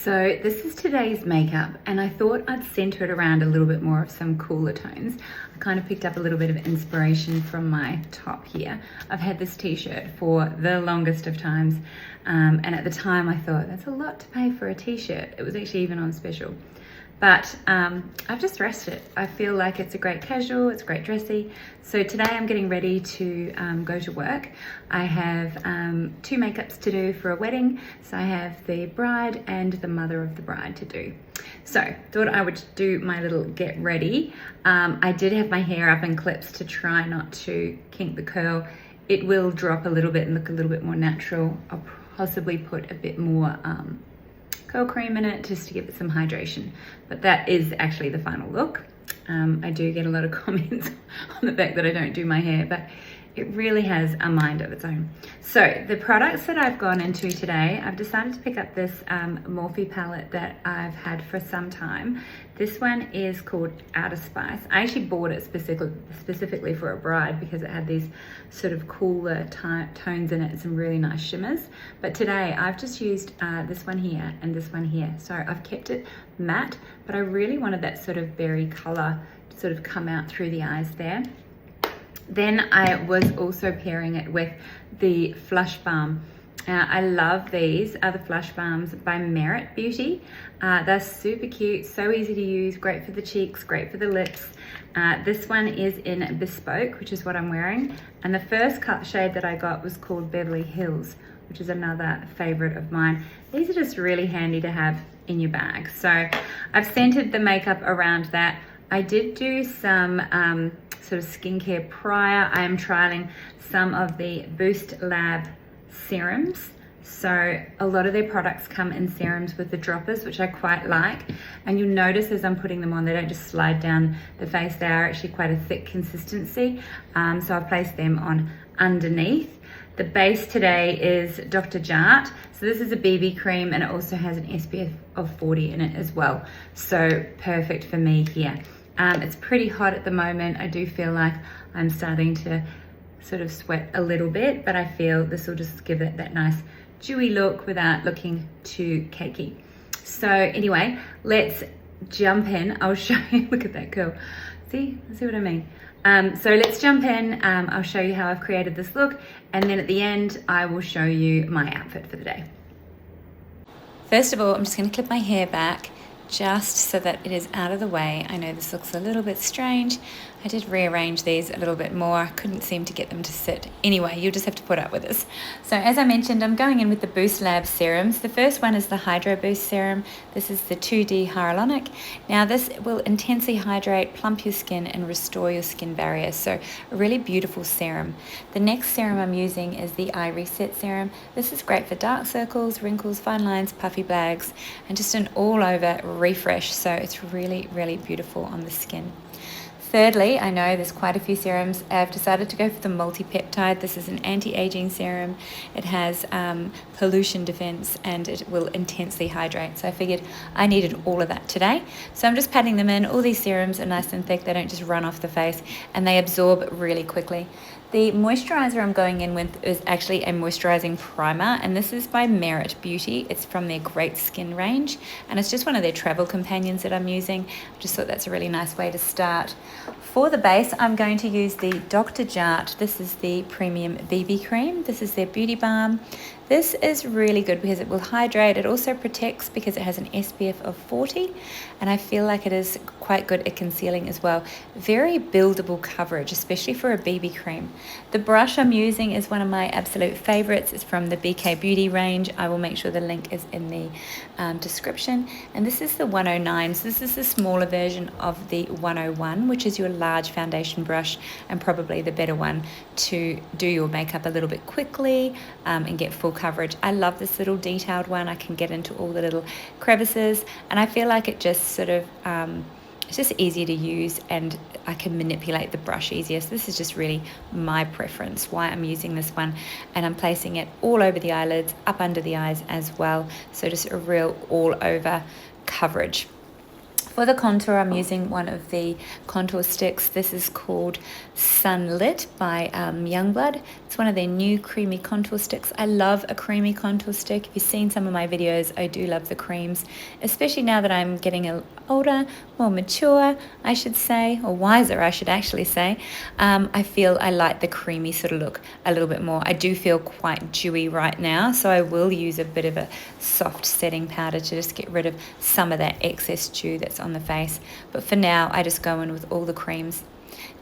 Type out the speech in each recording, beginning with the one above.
So this is today's makeup, and I thought I'd center it around a little bit more of some cooler tones. I kind of picked up a little bit of inspiration from my top here. I've had this t-shirt for the longest of times, and at the time I thought that's a lot to pay for a t-shirt. It was actually even on special. But I've just dressed it. I feel like it's a great casual, it's great dressy. So today I'm getting ready to go to work. I have 2 makeups to do for a wedding. So I have the bride and the mother of the bride to do. So thought I would do my little get ready. I did have my hair up in clips to try not to kink the curl. It will drop a little bit and look a little bit more natural. I'll possibly put a bit more curl cream in it just to give it some hydration, but that is actually the final look. I do get a lot of comments on the fact that I don't do my hair, but it really has a mind of its own. So the products that I've gone into today, I've decided to pick up this Morphe palette that I've had for some time. This one is called Outer Spice. I actually bought it specifically for a bride because it had these sort of cooler tones in it and some really nice shimmers. But today I've just used this one here and this one here. So I've kept it matte, but I really wanted that sort of berry color to sort of come out through the eyes there. Then I was also pairing it with the Flush Balm. I love these are the Flush Balms by Reset Beauty. They're super cute, so easy to use, great for the cheeks, great for the lips. This one is in Bespoke, which is what I'm wearing. And the first shade that I got was called Beverly Hills, which is another favorite of mine. These are just really handy to have in your bag. So I've centered the makeup around that. I did do some sort of skincare prior. I am trialing some of the Boost Lab serums. So a lot of their products come in serums with the droppers, which I quite like. And you'll notice as I'm putting them on, they don't just slide down the face. They are actually quite a thick consistency. So I've placed them on underneath. The base today is Dr. Jart. So this is a BB cream and it also has an SPF of 40 in it as well. So perfect for me here. It's pretty hot at the moment. I do feel like I'm starting to sort of sweat a little bit, but I feel this will just give it that nice dewy look without looking too cakey. So anyway, let's jump in. I'll show you, look at that curl. See what I mean? So let's jump in. I'll show you how I've created this look, and then at the end, I will show you my outfit for the day. First of all, I'm just gonna clip my hair back just so that it is out of the way. I know this looks a little bit strange. I did rearrange these a little bit more. I couldn't seem to get them to sit. Anyway, you'll just have to put up with this. So as I mentioned, I'm going in with the Boost Lab serums. The first one is the Hydro Boost Serum. This is the 2D Hyaluronic. Now this will intensely hydrate, plump your skin and restore your skin barrier. So a really beautiful serum. The next serum I'm using is the Eye Reset Serum. This is great for dark circles, wrinkles, fine lines, puffy bags, and just an all over refresh. So it's really, really beautiful on the skin. Thirdly, I know there's quite a few serums. I've decided to go for the Peptide. This is an anti-aging serum. It has pollution defense and it will intensely hydrate. So I figured I needed all of that today. So I'm just patting them in. All these serums are nice and thick. They don't just run off the face and they absorb really quickly. The moisturiser I'm going in with is actually a moisturising primer, and this is by Reset Beauty. It's from their Great Skin range, and it's just one of their travel companions that I'm using. I just thought that's a really nice way to start. For the base, I'm going to use the Dr. Jart. This is the Premium BB Cream. This is their Beauty Balm. This is really good because it will hydrate. It also protects because it has an SPF of 40, and I feel like it is quite good at concealing as well. Very buildable coverage, especially for a BB cream. The brush I'm using is one of my absolute favorites. It's from the BK Beauty range. I will make sure the link is in the description. And this is the 109. So this is the smaller version of the 101, which is your large foundation brush and probably the better one to do your makeup a little bit quickly and get full coverage. I love this little detailed one. I can get into all the little crevices, and I feel like it just sort of it's just easier to use and I can manipulate the brush easier. So this is just really my preference, why I'm using this one, and I'm placing it all over the eyelids, up under the eyes as well. So just a real all over coverage. For the contour, I'm using one of the contour sticks. This is called Sunlit by Youngblood. It's one of their new creamy contour sticks. I love a creamy contour stick. If you've seen some of my videos, I do love the creams, especially now that I'm getting older, more mature, I should say, or wiser, I should actually say. I feel I like the creamy sort of look a little bit more. I do feel quite dewy right now, so I will use a bit of a soft setting powder to just get rid of some of that excess dew that's on the face. But for now, I just go in with all the creams.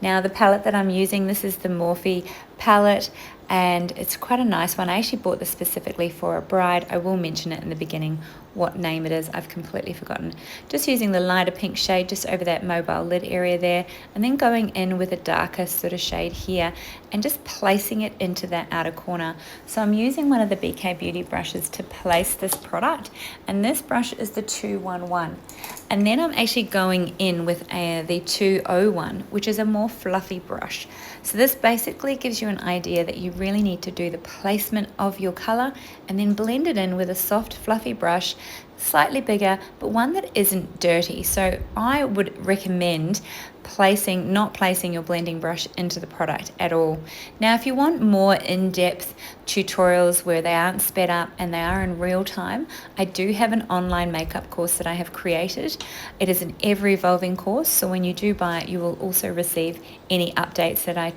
Now the palette that I'm using, this is the Morphe palette, and it's quite a nice one. I actually bought this specifically for a bride. I will mention it in the beginning what name it is. I've completely forgotten. Just using the lighter pink shade just over that mobile lid area there, and then going in with a darker sort of shade here and just placing it into that outer corner. So I'm using one of the BK Beauty brushes to place this product, and this brush is the 211. And then I'm actually going in with the 201, which is a more fluffy brush. So this basically gives you an idea that you really need to do the placement of your color and then blend it in with a soft fluffy brush, slightly bigger, but one that isn't dirty. So I would recommend not placing your blending brush into the product at all. Now, if you want more in-depth tutorials where they aren't sped up and they are in real time, I do have an online makeup course that I have created. It is an ever-evolving course, so when you do buy it, you will also receive any updates that I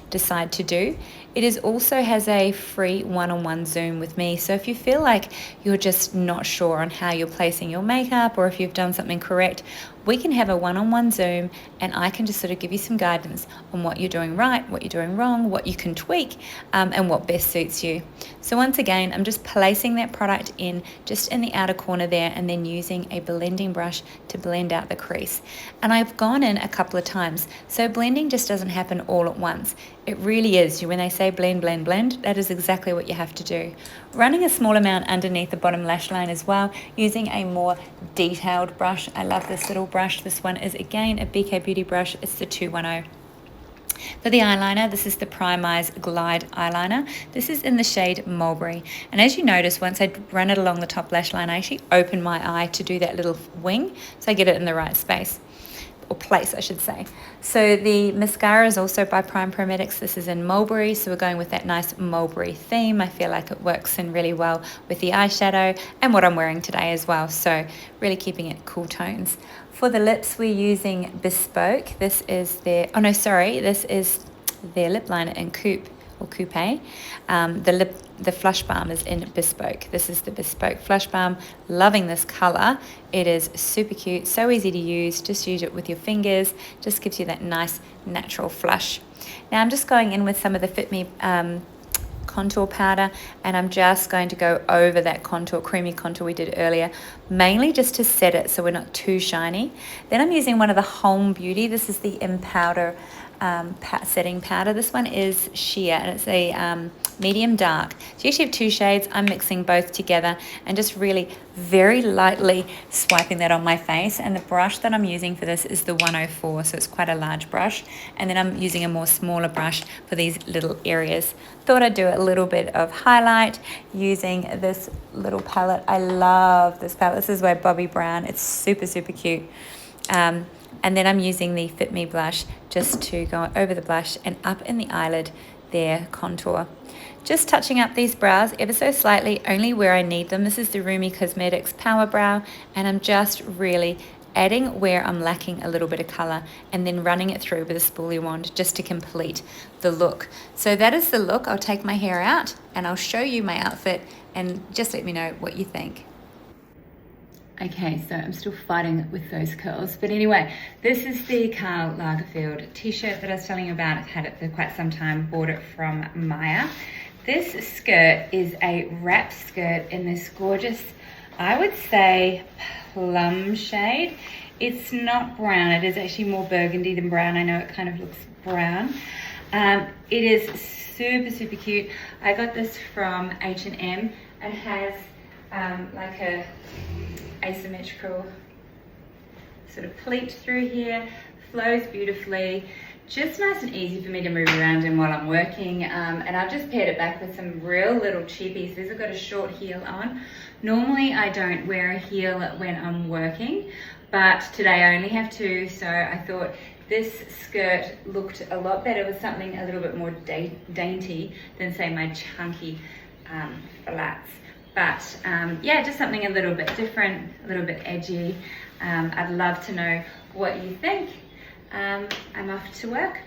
decide to do. It also has a free one-on-one Zoom with me. So if you feel like you're just not sure on how you're placing your makeup, or if you've done something correct, we can have a one-on-one Zoom and I can just sort of give you some guidance on what you're doing right, what you're doing wrong, what you can tweak, and what best suits you. So once again, I'm just placing that product in just in the outer corner there, and then using a blending brush to blend out the crease. And I've gone in a couple of times. So blending just doesn't happen all at once. It really is. When they say blend, blend, blend, that is exactly what you have to do. Running a small amount underneath the bottom lash line as well, using a more detailed brush. I love this little brush. This one is again a BK Beauty brush. It's the 210. For the eyeliner, this is the Prime's Glide eyeliner. This is in the shade Mulberry. And as you notice, once I run it along the top lash line, I actually open my eye to do that little wing, so I get it in the right space. Or place, I should say. So the mascara is also by Prometics. This is in Mulberry, so we're going with that nice Mulberry theme. I feel like it works in really well with the eyeshadow and what I'm wearing today as well, so really keeping it cool tones. For the lips, we're using Bespoke. This is their, this is their lip liner in Coupe. The Flush Balm is in Bespoke. This is the Bespoke Flush Balm. Loving this color. It is super cute, so easy to use. Just use it with your fingers. Just gives you that nice natural flush. Now I'm just going in with some of the Fit Me contour powder, and I'm just going to go over that contour, creamy contour we did earlier, mainly just to set it so we're not too shiny. Then I'm using one of the Home Beauty. This is the In Powder setting powder. This one is sheer, and it's a medium dark. So you actually have two shades. I'm mixing both together and just really very lightly swiping that on my face. And the brush that I'm using for this is the 104, so it's quite a large brush. And then I'm using a more smaller brush for these little areas. Thought I'd do a little bit of highlight using this little palette. I love this palette. This is by Bobbi Brown. It's super, super cute. And then I'm using the Fit Me blush just to go over the blush and up in the eyelid there, contour. Just touching up these brows ever so slightly, only where I need them. This is the Rumi Cosmetics Power Brow, and I'm just really adding where I'm lacking a little bit of color and then running it through with a spoolie wand just to complete the look. So that is the look. I'll take my hair out and I'll show you my outfit, and just let me know what you think. Okay, so I'm still fighting with those curls. But anyway, this is the Karl Lagerfeld t-shirt that I was telling you about. I've had it for quite some time, bought it from Maya. This skirt is a wrap skirt in this gorgeous, I would say, plum shade. It's not brown, it is actually more burgundy than brown. I know it kind of looks brown. It is super, super cute. I got this from H&M. It has like a asymmetrical sort of pleat through here, flows beautifully, just nice and easy for me to move around in while I'm working. And I've just paired it back with some real little cheapies. These have got a short heel on. Normally I don't wear a heel when I'm working, but today I only have two, so I thought this skirt looked a lot better with something a little bit more dainty than say my chunky flats. But yeah, just something a little bit different, a little bit edgy. I'd love to know what you think. I'm off to work.